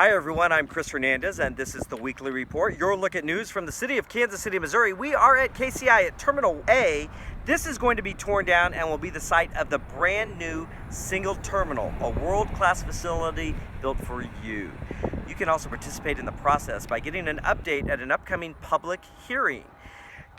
Hi everyone, I'm Chris Hernandez and this is the Weekly Report, your look at news from the city of Kansas City, Missouri. We are at KCI at Terminal A. This is going to be torn down and will be the site of the brand new single terminal, a world-class facility built for you. You can also participate in the process by getting an update at an upcoming public hearing.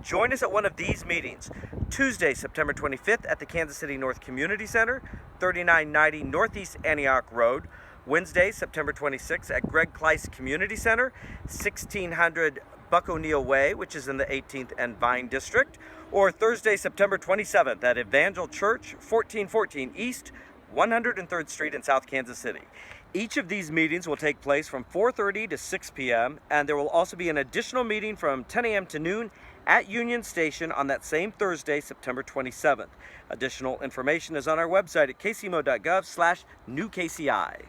Join us at one of these meetings. Tuesday, September 25th at the Kansas City North Community Center, 3990 Northeast Antioch Road. Wednesday, September 26th at Greg Kleiss Community Center, 1600 Buck O'Neill Way, which is in the 18th and Vine District. Or Thursday, September 27th at Evangel Church, 1414 East 103rd Street in South Kansas City. Each of these meetings will take place from 4:30 to 6 p.m. and there will also be an additional meeting from 10 a.m. to noon at Union Station on that same Thursday, September 27th. Additional information is on our website at kcmo.gov/newkci.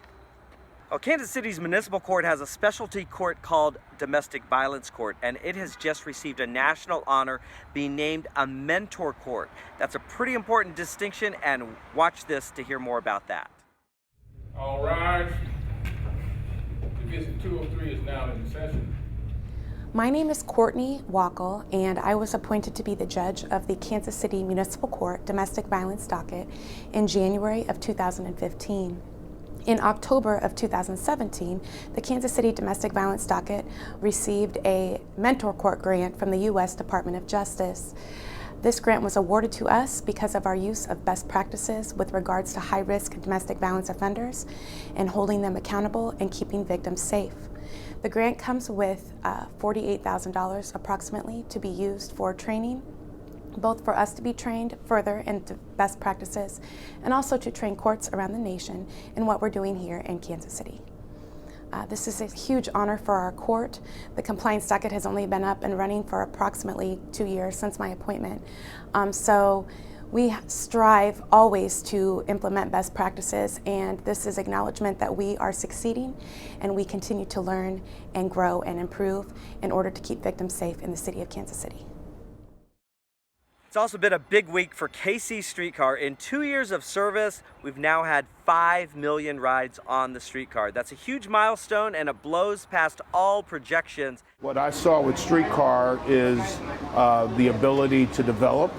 Well, Kansas City's municipal court has a specialty court called Domestic Violence Court, and it has just received a national honor being named a mentor court. That's a pretty important distinction, and watch this to hear more about that. All rise. Division 203 is now in session. My name is Courtney Wackel, and I was appointed to be the judge of the Kansas City Municipal Court Domestic Violence Docket in January of 2015. In October of 2017, the Kansas City Domestic Violence Docket received a mentor court grant from the U.S. Department of Justice. This grant was awarded to us because of our use of best practices with regards to high-risk domestic violence offenders and holding them accountable and keeping victims safe. The grant comes with $48,000 approximately to be used for training, both for us to be trained further into best practices and also to train courts around the nation in what we're doing here in Kansas City. This is a huge honor for our court. The compliance docket has only been up and running for approximately 2 years since my appointment. So we strive always to implement best practices, and this is acknowledgement that we are succeeding and we continue to learn and grow and improve in order to keep victims safe in the city of Kansas City. It's also been a big week for KC Streetcar. In 2 years of service, we've now had 5 million rides on the streetcar. That's a huge milestone and it blows past all projections. What I saw with Streetcar is the ability to develop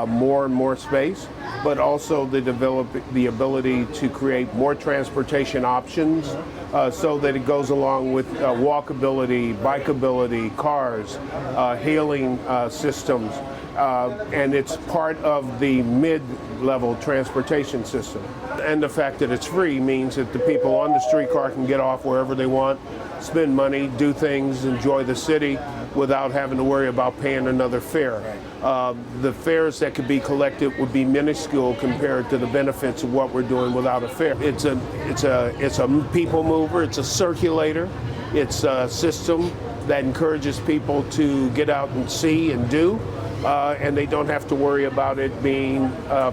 more and more space, but also the ability to create more transportation options so that it goes along with walkability, bikeability, cars, hailing systems. And it's part of the mid-level transportation system. And the fact that it's free means that the people on the streetcar can get off wherever they want, spend money, do things, enjoy the city without having to worry about paying another fare. The fares that could be collected would be minuscule compared to the benefits of what we're doing without a fare. It's a people mover, it's a circulator, it's a system that encourages people to get out and see and do. And they don't have to worry about it being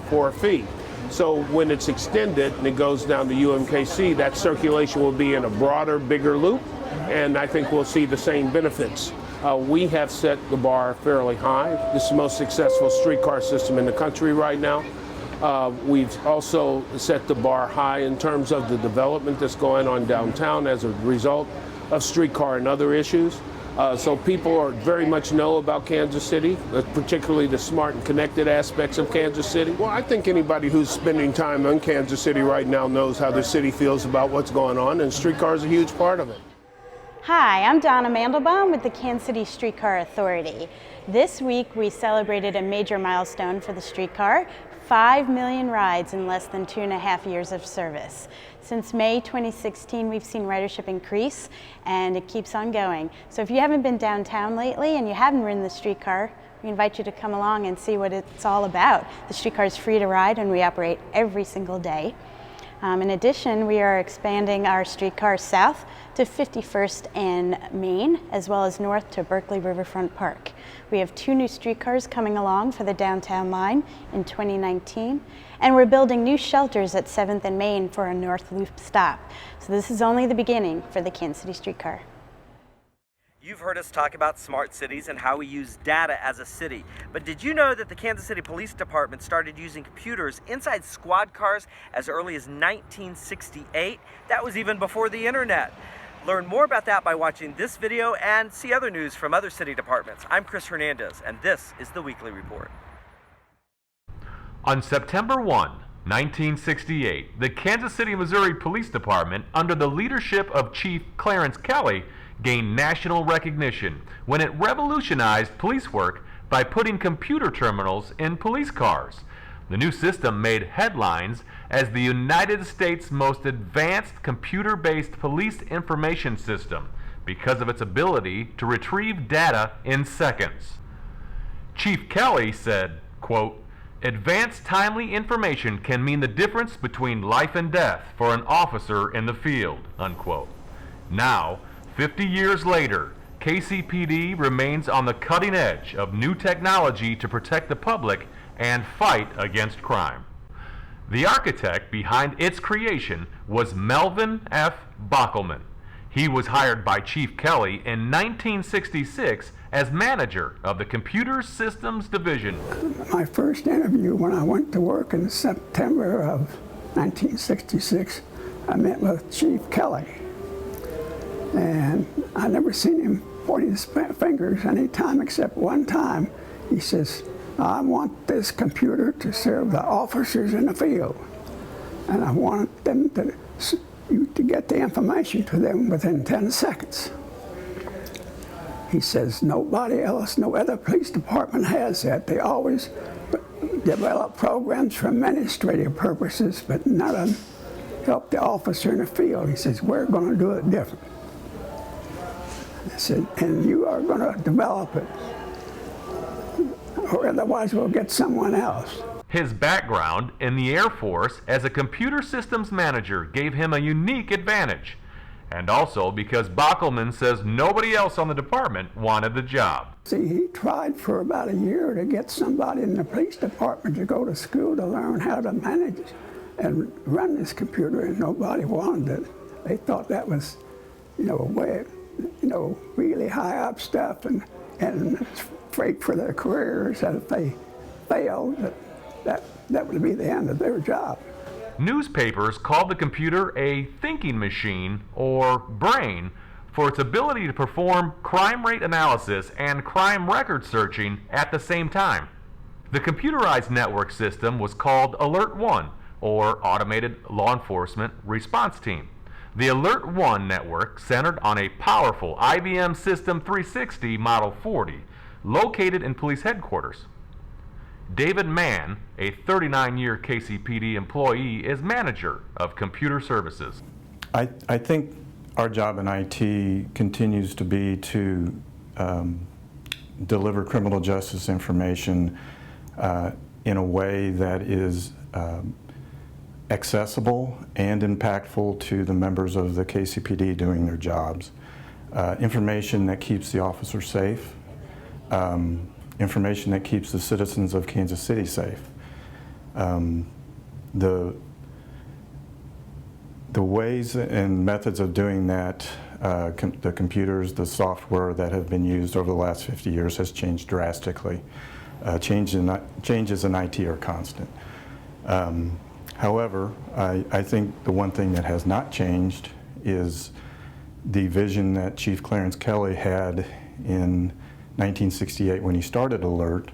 for a fee. So when it's extended and it goes down to UMKC, that circulation will be in a broader, bigger loop, and I think we'll see the same benefits. We have set the bar fairly high. This is the most successful streetcar system in the country right now. We've also set the bar high in terms of the development that's going on downtown as a result of streetcar and other issues. So people very much know about Kansas City, particularly the smart and connected aspects of Kansas City. Well, I think anybody who's spending time in Kansas City right now knows how the city feels about what's going on, and streetcar is a huge part of it. Hi, I'm Donna Mandelbaum with the Kansas City Streetcar Authority. This week we celebrated a major milestone for the streetcar, 5 million rides in less than 2.5 years of service. Since May 2016, we've seen ridership increase, and it keeps on going. So if you haven't been downtown lately and you haven't ridden the streetcar, we invite you to come along and see what it's all about. The streetcar is free to ride, and we operate every single day. In addition, we are expanding our streetcar south to 51st and Main, as well as north to Berkeley Riverfront Park. We have 2 new streetcars coming along for the downtown line in 2019, and we're building new shelters at 7th and Main for a North Loop stop. So this is only the beginning for the Kansas City Streetcar. You've heard us talk about smart cities and how we use data as a city. But did you know that the Kansas City Police Department started using computers inside squad cars as early as 1968? That was even before the internet. Learn more about that by watching this video and see other news from other city departments. I'm Chris Hernandez, and this is the Weekly Report. On September 1, 1968, the Kansas City, Missouri Police Department, under the leadership of Chief Clarence Kelly, gained national recognition when it revolutionized police work by putting computer terminals in police cars. The new system made headlines as the United States' most advanced computer-based police information system because of its ability to retrieve data in seconds. Chief Kelly said, quote, "Advanced timely information can mean the difference between life and death for an officer in the field," unquote. Now, 50 years later, KCPD remains on the cutting edge of new technology to protect the public and fight against crime. The architect behind its creation was Melvin F. Bockelman. He was hired by Chief Kelly in 1966 as manager of the Computer Systems Division. My first interview when I went to work in September of 1966, I met with Chief Kelly. And I never seen him pointing his fingers any time except one time. He says, "I want this computer to serve the officers in the field. And I want them to get the information to them within 10 seconds. He says, nobody else, no other police department has that. They always develop programs for administrative purposes, but none of them help the officer in the field. He says, we're going to do it different. I said, and you are going to develop it, or otherwise we'll get someone else. His background in the Air Force as a computer systems manager gave him a unique advantage, and also because Bockelman says nobody else on the department wanted the job. See, he tried for about a year to get somebody in the police department to go to school to learn how to manage and run this computer, and nobody wanted it. They thought that was, really high up stuff, and afraid for their careers that if they failed, that would be the end of their job. Newspapers called the computer a thinking machine, or brain, for its ability to perform crime rate analysis and crime record searching at the same time. The computerized network system was called Alert 1, or Automated Law Enforcement Response Team. The Alert 1 network centered on a powerful IBM System 360 Model 40, located in police headquarters. David Mann, a 39-year KCPD employee, is manager of computer services. I think our job in IT continues to be to deliver criminal justice information in a way that is accessible and impactful to the members of the KCPD doing their jobs. Information that keeps the officer safe, information that keeps the citizens of Kansas City safe. The ways and methods of doing that, the computers, the software that have been used over the last 50 years has changed drastically. Changes in IT are constant. However, I think the one thing that has not changed is the vision that Chief Clarence Kelly had in 1968 when he started Alert,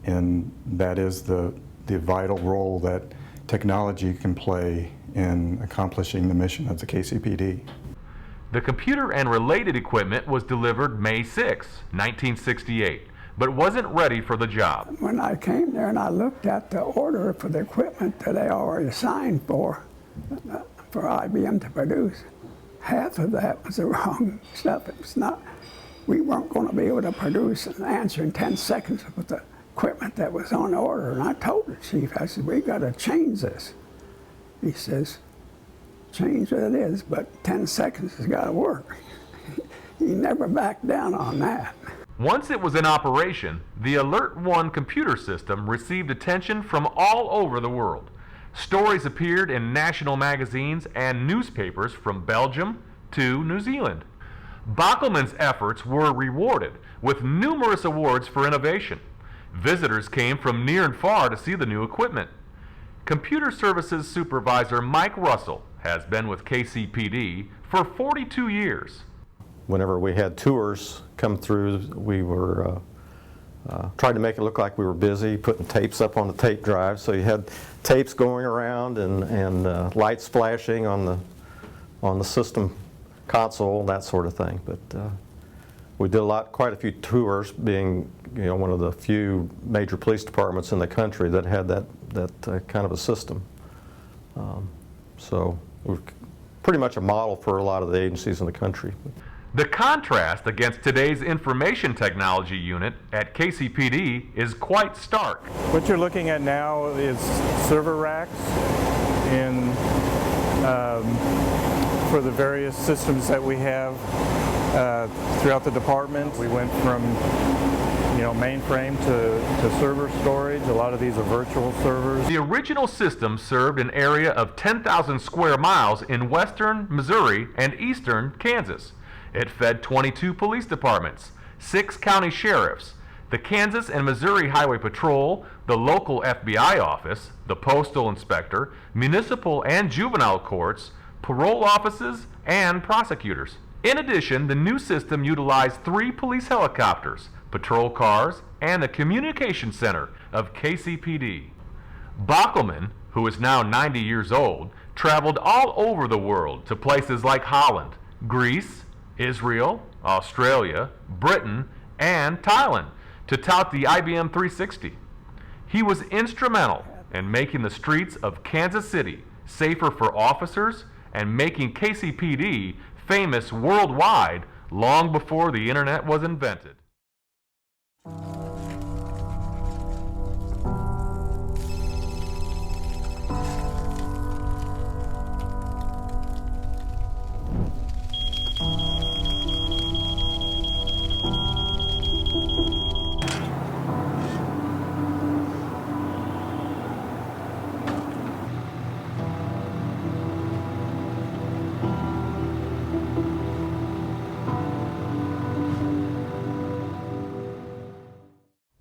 and that is the vital role that technology can play in accomplishing the mission of the KCPD. The computer and related equipment was delivered May 6, 1968, but wasn't ready for the job. When I came there and I looked at the order for the equipment that they already signed for IBM to produce, half of that was the wrong stuff. It was not. We weren't going to be able to produce an answer in 10 seconds with the equipment that was on order. And I told the chief, I said, we got to change this. He says, change what it is, but 10 seconds has got to work. He never backed down on that. Once it was in operation, the Alert 1 computer system received attention from all over the world. Stories appeared in national magazines and newspapers from Belgium to New Zealand. Bockelman's efforts were rewarded with numerous awards for innovation. Visitors came from near and far to see the new equipment. Computer Services Supervisor Mike Russell has been with KCPD for 42 years. Whenever we had tours come through, we were tried to make it look like we were busy, putting tapes up on the tape drive. So you had tapes going around and lights flashing on the system console, that sort of thing. But we did quite a few tours, being one of the few major police departments in the country that had that kind of a system. So we're pretty much a model for a lot of the agencies in the country. The contrast against today's information technology unit at KCPD is quite stark. What you're looking at now is server racks for the various systems that we have throughout the department. We went from mainframe to server storage. A lot of these are virtual servers. The original system served an area of 10,000 square miles in western Missouri and eastern Kansas. It fed 22 police departments, 6 county sheriffs, the Kansas and Missouri Highway Patrol, the local FBI office, the postal inspector, municipal and juvenile courts, parole offices, and prosecutors. In addition, the new system utilized 3 police helicopters, patrol cars, and the communication center of KCPD. Bockelman, who is now 90 years old, traveled all over the world to places like Holland, Greece, Israel, Australia, Britain, and Thailand to tout the IBM 360. He was instrumental in making the streets of Kansas City safer for officers and making KCPD famous worldwide long before the internet was invented.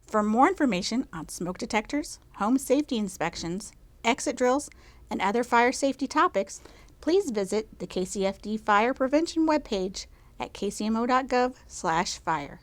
For more information on smoke detectors, home safety inspections, exit drills, and other fire safety topics, please visit the KCFD Fire Prevention webpage at kcmo.gov/fire.